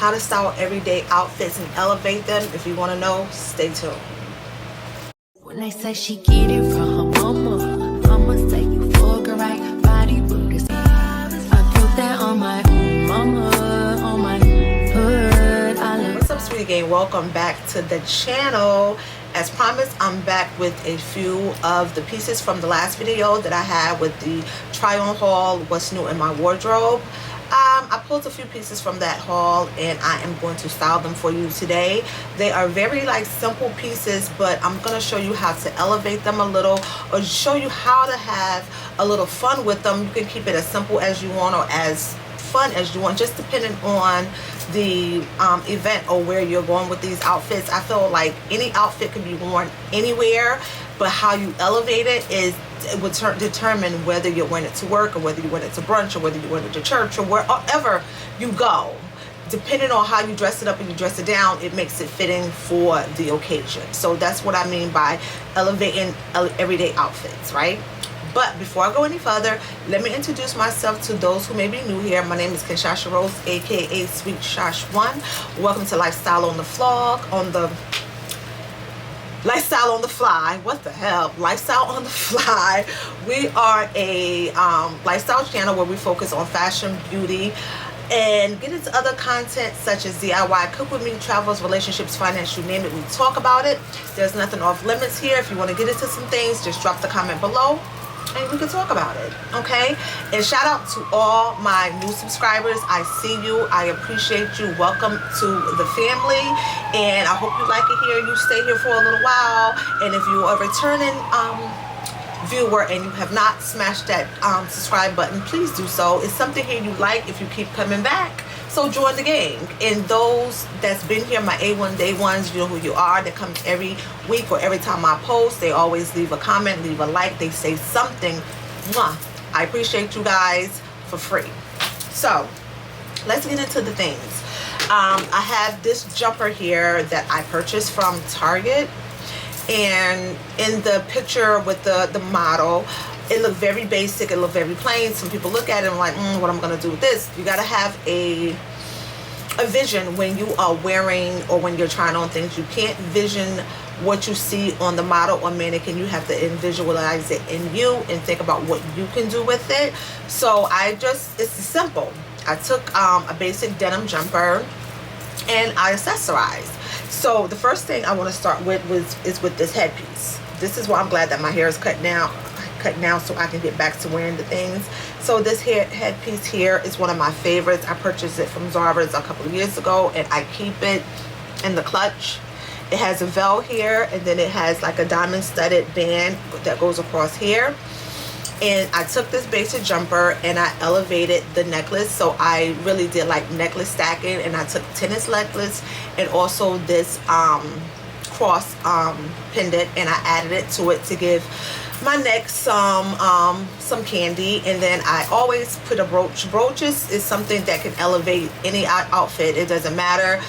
how to style everyday outfits and elevate them. If you want to know, stay tuned. When they say she get it from her mama, mama say you fuck her right, body booties. I put that on my mama, on my hood. What's up, sweetie gang? Welcome back to the channel. As promised, I'm back with a few of the pieces from the last video that I had with the try on haul, what's new in my wardrobe. I pulled a few pieces from that haul and I am going to style them for you today. They are very like simple pieces, but I'm going to show you how to elevate them a little, or show you how to have a little fun with them. You can keep it as simple as you want or as fun as you want, just depending on the event or where you're going with these outfits. I feel like any outfit can be worn anywhere, but how you elevate it would determine whether you're wearing it to work, or whether you wear it to brunch, or whether you wear it to church, or wherever you go. Depending on how you dress it up and you dress it down, it makes it fitting for the occasion. So that's what I mean by elevating everyday outfits, right? But before I go any further, let me introduce myself to those who may be new here. My name is Kinshasha Rose, aka Sweet Shash1. Welcome to Lifestyle on the Vlog, Lifestyle on the Fly. What the hell? Lifestyle on the Fly. We are a lifestyle channel where we focus on fashion, beauty, and get into other content such as DIY, cook with me, travels, relationships, finance, you name it, we talk about it. There's nothing off limits here. If you want to get into some things, just drop the comment below and we can talk about it, okay? And shout out to all my new subscribers. I see you, I appreciate you. Welcome to the family, and I hope you like it here. You stay here for a little while, and if you are a returning viewer and you have not smashed that subscribe button, please do so. It's something here you like if you keep coming back, so join the gang. And those that's been here, my A1 day ones, you know who you are, that comes every week or every time I post. They always leave a comment, leave a like, they say something. Mwah. I appreciate you guys for free. So let's get into the things. I have this jumper here that I purchased from Target, and in the picture with the model, it looked very basic, it looked very plain. Some people look at it and like, what I'm gonna do with this? You gotta have a vision when you are wearing or when you're trying on things. You can't vision what you see on the model or mannequin. You have to visualize it in you and think about what you can do with it. So it's simple. I took a basic denim jumper and I accessorized. So the first thing I want to start with is with this headpiece. This is why I'm glad that my hair is cut now so I can get back to wearing the things. So this headpiece here is one of my favorites. I purchased it from Zara a couple of years ago, and I keep it in the clutch. It has a veil here, and then it has like a diamond studded band that goes across here. And I took this basic jumper and I elevated the necklace. So I really did like necklace stacking, and I took tennis necklace and also this cross pendant, and I added it to it to give my neck some candy. And then I always put a brooch. Brooches is something that can elevate any outfit. It doesn't matter.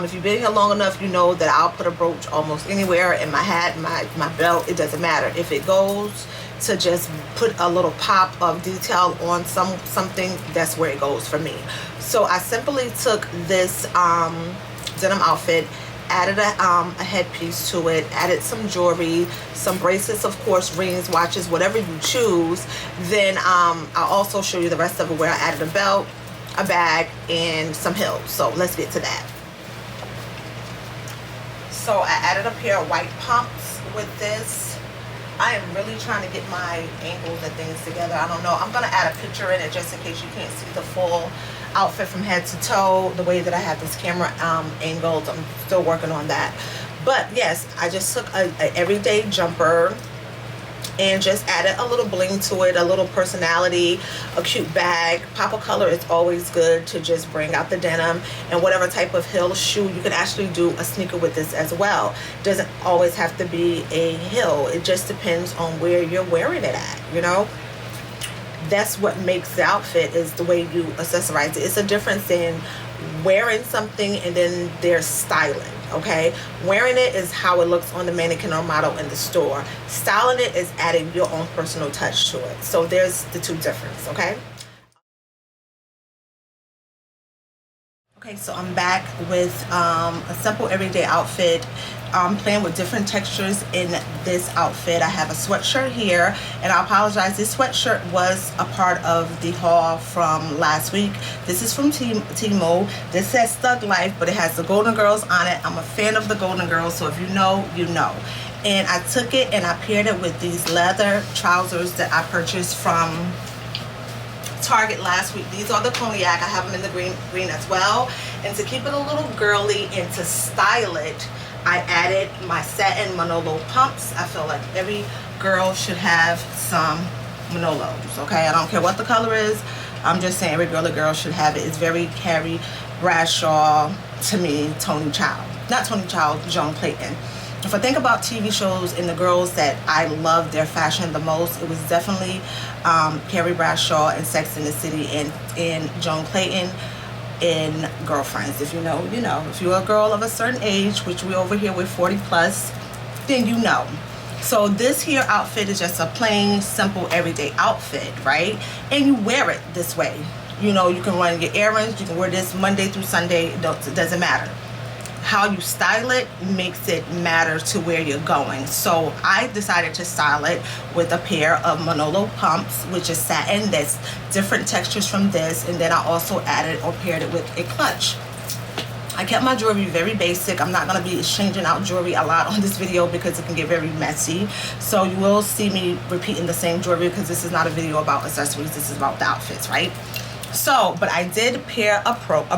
If you've been here long enough, you know that I'll put a brooch almost anywhere, in my hat, my belt. It doesn't matter. If it goes to just put a little pop of detail on something, that's where it goes for me. So I simply took this denim outfit, added a headpiece to it, added some jewelry, some bracelets, of course, rings, watches, whatever you choose. Then I'll also show you the rest of it, where I added a belt, a bag, and some heels. So let's get to that. So I added a pair of white pumps with this. I am really trying to get my angles and things together. I don't know. I'm going to add a picture in it just in case you can't see the full outfit from head to toe, the way that I have this camera angled. I'm still working on that. But yes, I just took a everyday jumper and just added a little bling to it, a little personality, a cute bag. Pop of color is always good to just bring out the denim. And whatever type of heel shoe, you can actually do a sneaker with this as well. Doesn't always have to be a heel. It just depends on where you're wearing it at, you know. That's what makes the outfit, is the way you accessorize it. It's a difference in wearing something and then there's styling. Okay, wearing it is how it looks on the mannequin or model in the store. Styling it is adding your own personal touch to it. So there's the two differences. Okay, Okay, so I'm back with a simple everyday outfit. I'm playing with different textures in this outfit. I have a sweatshirt here, and I apologize, this sweatshirt was a part of the haul from last week. This is from Temu. This says Thug Life, but it has the Golden Girls on it. I'm a fan of the Golden Girls, so if you know, you know. And I took it and I paired it with these leather trousers that I purchased from Target last week. These are the cognac. I have them in the green as well. And to keep it a little girly and to style it, I added my satin Manolo pumps. I feel like every girl should have some Manolos, okay? I don't care what the color is. I'm just saying every girl should have it. It's very Carrie Bradshaw to me, Tony Child. Not Tony Child, Joan Clayton. If I think about TV shows and the girls that I love their fashion the most, it was definitely Carrie Bradshaw in Sex and the City and Joan Clayton in Girlfriends. If you know, you know. If you're a girl of a certain age, which we over here with 40 plus, then you know. So this here outfit is just a plain, simple, everyday outfit, right? And you wear it this way. You know, you can run your errands. You can wear this Monday through Sunday. It doesn't matter. How you style it makes it matter to where you're going. So I decided to style it with a pair of Manolo pumps, which is satin. That's different textures from this. And then I also added or paired it with a clutch. I kept my jewelry very basic. I'm not going to be changing out jewelry a lot on this video because it can get very messy. So you will see me repeating the same jewelry because this is not a video about accessories. This is about the outfits, right? So, but I did pair a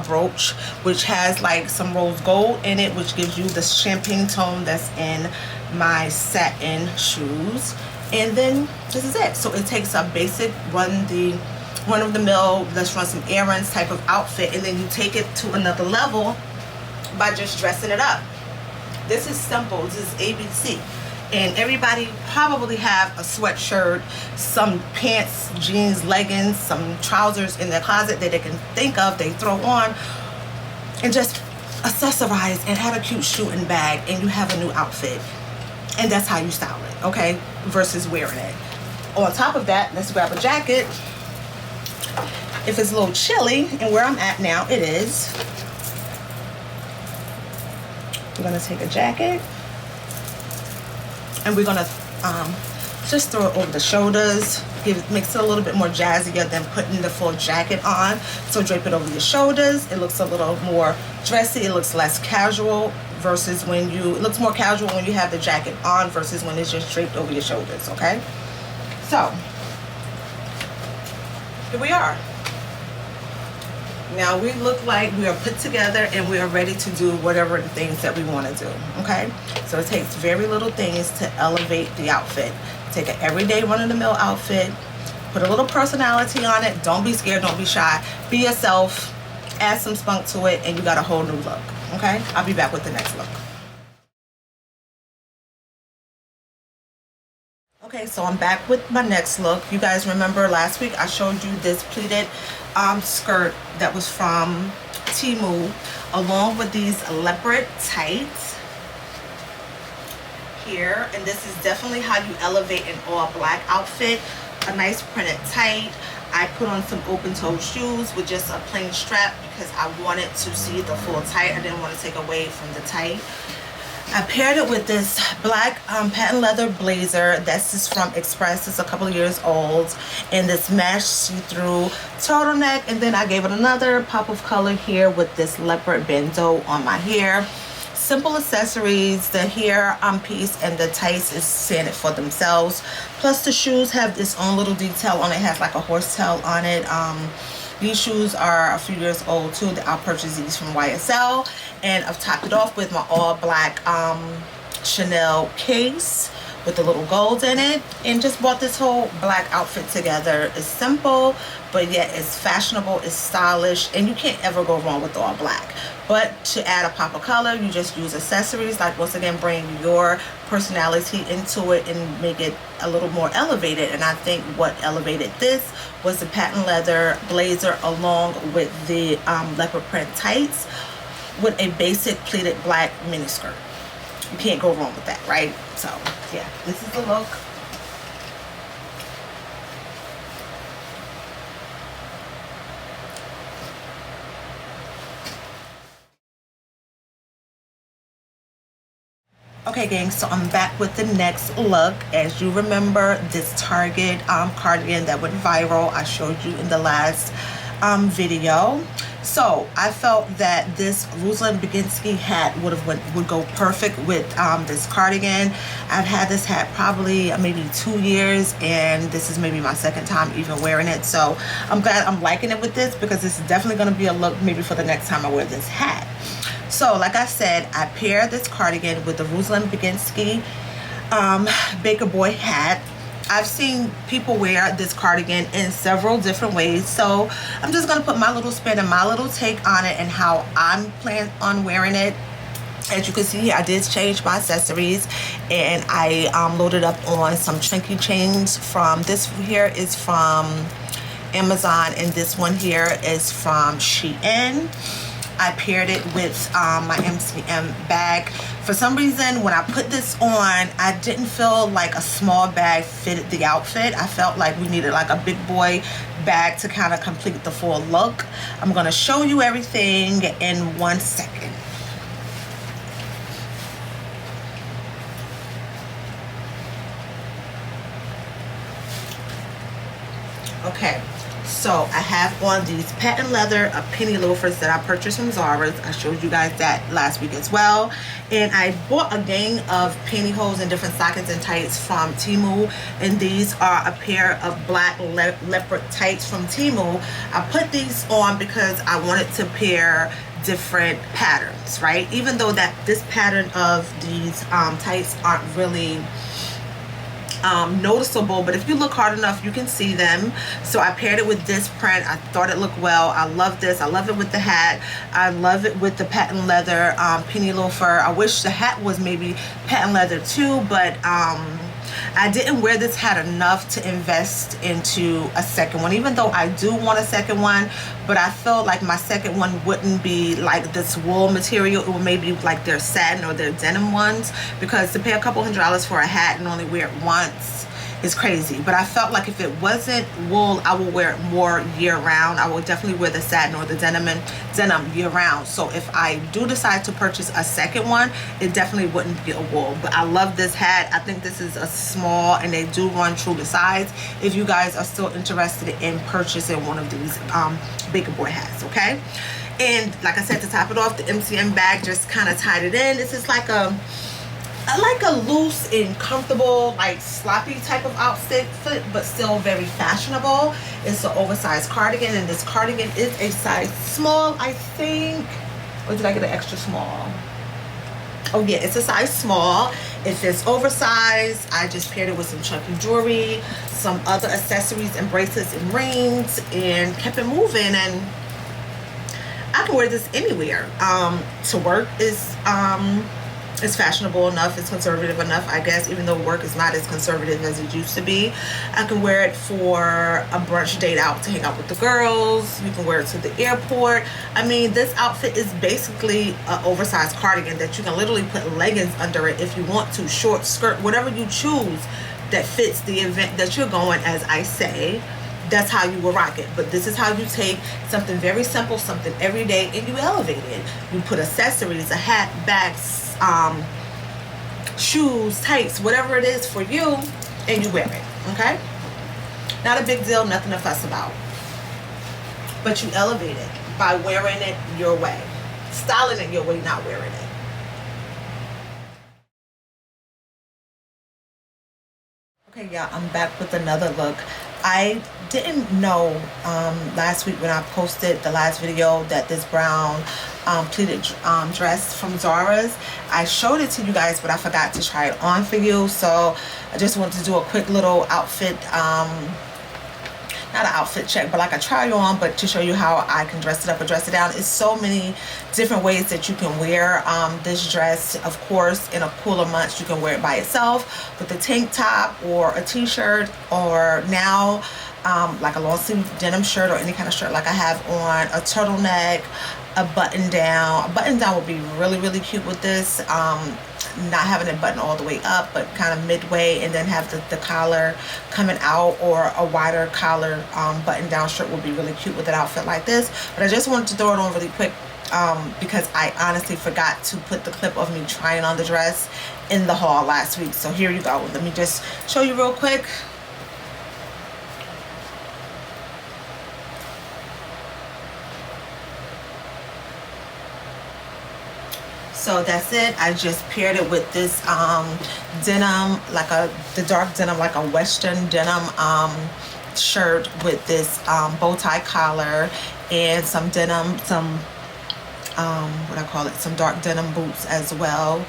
brooch, which has like some rose gold in it, which gives you the champagne tone that's in my satin shoes. And then this is it. So it takes a basic run-of-the-mill, let's run some errands type of outfit, and then you take it to another level by just dressing it up. This is simple. This is ABC. And everybody probably have a sweatshirt, some pants, jeans, leggings, some trousers in their closet that they can think of, they throw on, and just accessorize and have a cute shoe and bag, and you have a new outfit. And that's how you style it, okay? Versus wearing it. On top of that, let's grab a jacket. If it's a little chilly, and where I'm at now, it is. We're gonna take a jacket. And we're gonna just throw it over the shoulders. Makes it a little bit more jazzier than putting the full jacket on. So drape it over your shoulders. It looks a little more dressy. It looks less casual versus when it looks more casual when you have the jacket on versus when it's just draped over your shoulders, okay? So, here we are. Now we look like we are put together and we are ready to do whatever the things that we want to do, okay? So it takes very little things to elevate the outfit. Take an everyday run-of-the-mill outfit, put a little personality on it. Don't be scared, don't be shy. Be yourself, add some spunk to it, and you got a whole new look, okay? I'll be back with the next look. Okay, so I'm back with my next look. You guys remember last week I showed you this pleated skirt that was from Temu, along with these leopard tights here. And this is definitely how you elevate an all black outfit. A nice printed tight. I put on some open-toed shoes with just a plain strap because I wanted to see the full tight. I didn't want to take away from the tight. I paired it with this black patent leather blazer. This is from Express. It's a couple of years old. And this mesh see-through turtleneck. And then I gave it another pop of color here with this leopard bandeau on my hair. Simple accessories. The hair piece and the tights is sanded for themselves. Plus the shoes have this own little detail on it. It has like a horsetail on it. These shoes are a few years old too. I purchased these from YSL, and I've topped it off with my all black Chanel case with the little gold in it, and just bought this whole black outfit together. It's simple, but yet it's fashionable, it's stylish, and you can't ever go wrong with all black. But to add a pop of color, you just use accessories, like once again bring your personality into it and make it a little more elevated. And I think what elevated this was the patent leather blazer along with the leopard print tights with a basic pleated black mini skirt. You can't go wrong with that, right? So yeah, this is the look. Okay gang, so I'm back with the next look. As you remember, this Target cardigan that went viral, I showed you in the last video. So I felt that this Ruslan Baginski hat would go perfect with this cardigan. I've had this hat probably maybe 2 years, and this is maybe my second time even wearing it. So I'm glad I'm liking it with this, because this is definitely going to be a look maybe for the next time I wear this hat. So like I said, I paired this cardigan with the Ruslan Baginski Baker Boy hat. I've seen people wear this cardigan in several different ways, so I'm just going to put my little spin and my little take on it and how I'm planning on wearing it. As you can see here, I did change my accessories, and I loaded up on some chunky chains. From this here is from Amazon, and this one here is from Shein. I paired it with my MCM bag. For some reason, when I put this on, I didn't feel like a small bag fitted the outfit. I felt like we needed like a big boy bag to kind of complete the full look. I'm going to show you everything in 1 second. Okay. So I have on these patent leather penny loafers that I purchased from Zara. I showed you guys that last week as well. And I bought a gang of pantyhose and different stockings and tights from Temu. And these are a pair of black leopard tights from Temu. I put these on because I wanted to pair different patterns, right? Even though that this pattern of these tights aren't really noticeable, but if you look hard enough you can see them. So I paired it with this print. I thought it looked well. I love this. I love it with the hat. I love it with the patent leather penny loafer. I wish the hat was maybe patent leather too, but I didn't wear this hat enough to invest into a second one, even though I do want a second one. But I felt like my second one wouldn't be like this wool material. It would maybe like their satin or their denim ones, because to pay a couple $100s for a hat and only wear it once is crazy. But I felt like if it wasn't wool, I would wear it more year round. I would definitely wear the satin or the denim year round. So if I do decide to purchase a second one, it definitely wouldn't be a wool. But I love this hat. I think this is a small, and they do run true to size if you guys are still interested in purchasing one of these Baker Boy hats. Okay, and like I said, to top it off, the MCM bag just kind of tied it in. This is like a loose and comfortable, like sloppy type of outfit, but still very fashionable. It's an oversized cardigan, and this cardigan is a size small, I think. Or did I get an extra small? Oh yeah, it's a size small. If it's oversized, I just paired it with some chunky jewelry, some other accessories and bracelets and rings, and kept it moving. And I can wear this anywhere. To work is it's fashionable enough, it's conservative enough, I guess, even though work is not as conservative as it used to be. I can wear it for a brunch date out to hang out with the girls. You can wear it to the airport. I mean, this outfit is basically an oversized cardigan that you can literally put leggings under it if you want to, short skirt, whatever you choose that fits the event that you're going, as I say. That's how you will rock it. But this is how you take something very simple, something everyday, and you elevate it. You put accessories, a hat, bags, shoes, tights, whatever it is for you, and you wear it. Okay, not a big deal, nothing to fuss about, but you elevate it by wearing it your way, styling it your way, not wearing it. Okay, y'all, I'm back with another look. I didn't know last week when I posted the last video that this brown pleated dress from Zara's, I showed it to you guys, but I forgot to try it on for you. So I just wanted to do a quick little outfit, not an outfit check, but like a try on, but to show you how I can dress it up or dress it down. It's so many different ways that you can wear this dress. Of course, in a cooler months, you can wear it by itself with a tank top or a t-shirt, or now like a long sleeve denim shirt or any kind of shirt like I have on, a turtleneck, a button down. A button down would be really, really cute with this. Not having it button all the way up, but kind of midway, and then have the collar coming out, or a wider collar button down shirt would be really cute with an outfit like this. But I just wanted to throw it on really quick because I honestly forgot to put the clip of me trying on the dress in the haul last week. So here you go. Let me just show you real quick. So that's it. I just paired it with this denim, like the dark denim, like a western denim shirt with this bow tie collar and some denim, some some dark denim boots as well.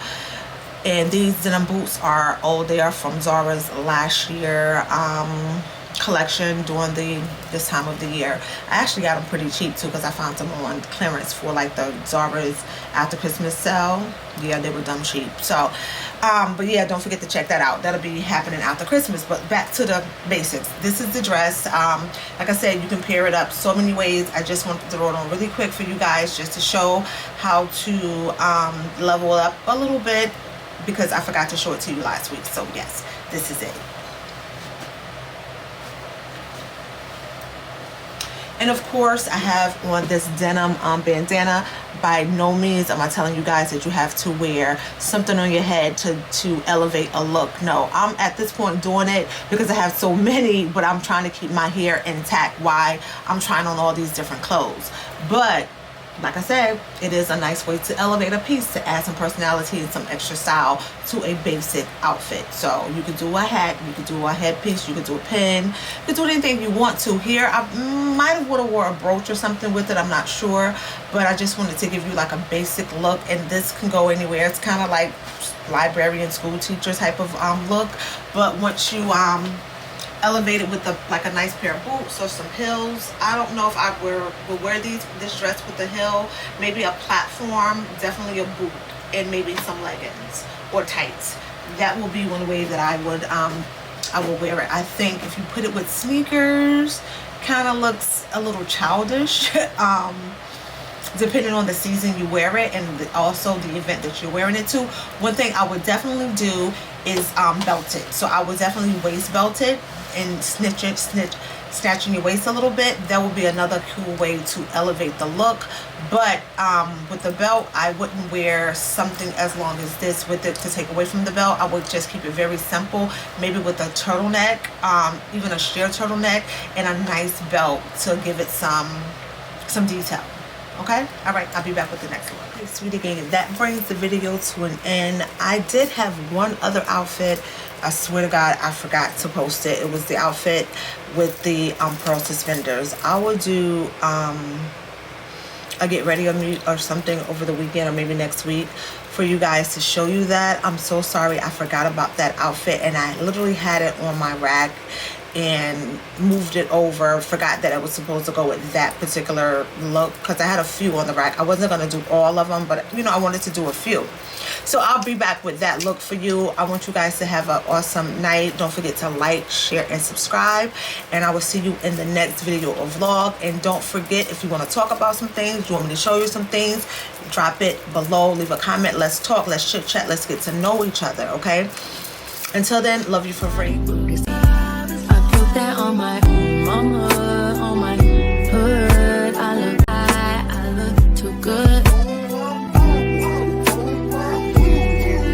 And these denim boots are they are from Zara's last year collection during this time of the year. I actually got them pretty cheap too, because I found them on clearance for like the Zara's after Christmas sale. Yeah, they were dumb cheap. So but yeah, don't forget to check that out. That'll be happening after Christmas. But back to the basics. This is the dress. Like I said, you can pair it up so many ways. I just wanted to throw it on really quick for you guys, just to show how to level up a little bit, because I forgot to show it to you last week. So yes, this is it. And of course, I have on this denim bandana. By no means am I telling you guys that you have to wear something on your head to elevate a look. No, I'm at this point doing it because I have so many, but I'm trying to keep my hair intact while I'm trying on all these different clothes. But like I said, it is a nice way to elevate a piece, to add some personality and some extra style to a basic outfit. So you could do a hat, you could do a headpiece, you could do a pin, you could do anything you want to. Here, I might have would have wore a brooch or something with it, I'm not sure, but I just wanted to give you like a basic look, and this can go anywhere. It's kind of like librarian, school teacher type of look, but once you elevated with like a nice pair of boots or some heels. I don't know if I would wear this dress with a heel. Maybe a platform, definitely a boot, and maybe some leggings or tights. That will be one way that I will wear it. I think if you put it with sneakers, kind of looks a little childish. Depending on the season you wear it, and also the event that you're wearing it to. One thing I would definitely do is belt it. So I would definitely waist belt it and snatching your waist a little bit. That would be another cool way to elevate the look. But with the belt, I wouldn't wear something as long as this with it to take away from the belt. I would just keep it very simple, maybe with a turtleneck, even a sheer turtleneck, and a nice belt to give it some detail. Okay, all right, I'll be back with the next one. Okay, sweetie gang, that brings the video to an end. I did have one other outfit. I swear to God, I forgot to post it. It was the outfit with the pearl suspenders. I will do a get ready on me or something over the weekend, or maybe next week, for you guys to show you that. I'm so sorry, I forgot about that outfit, and I literally had it on my rack and moved it over. Forgot that it was supposed to go with that particular look, because I had a few on the rack. I wasn't going to do all of them, but you know, I wanted to do a few. So I'll be back with that look for you. I want you guys to have an awesome night. Don't forget to like, share, and subscribe, and I will see you in the next video or vlog. And don't forget, if you want to talk about some things, you want me to show you some things, drop it below, leave a comment. Let's talk, let's chit chat, let's get to know each other. Okay, until then, love you for free. That on my mama.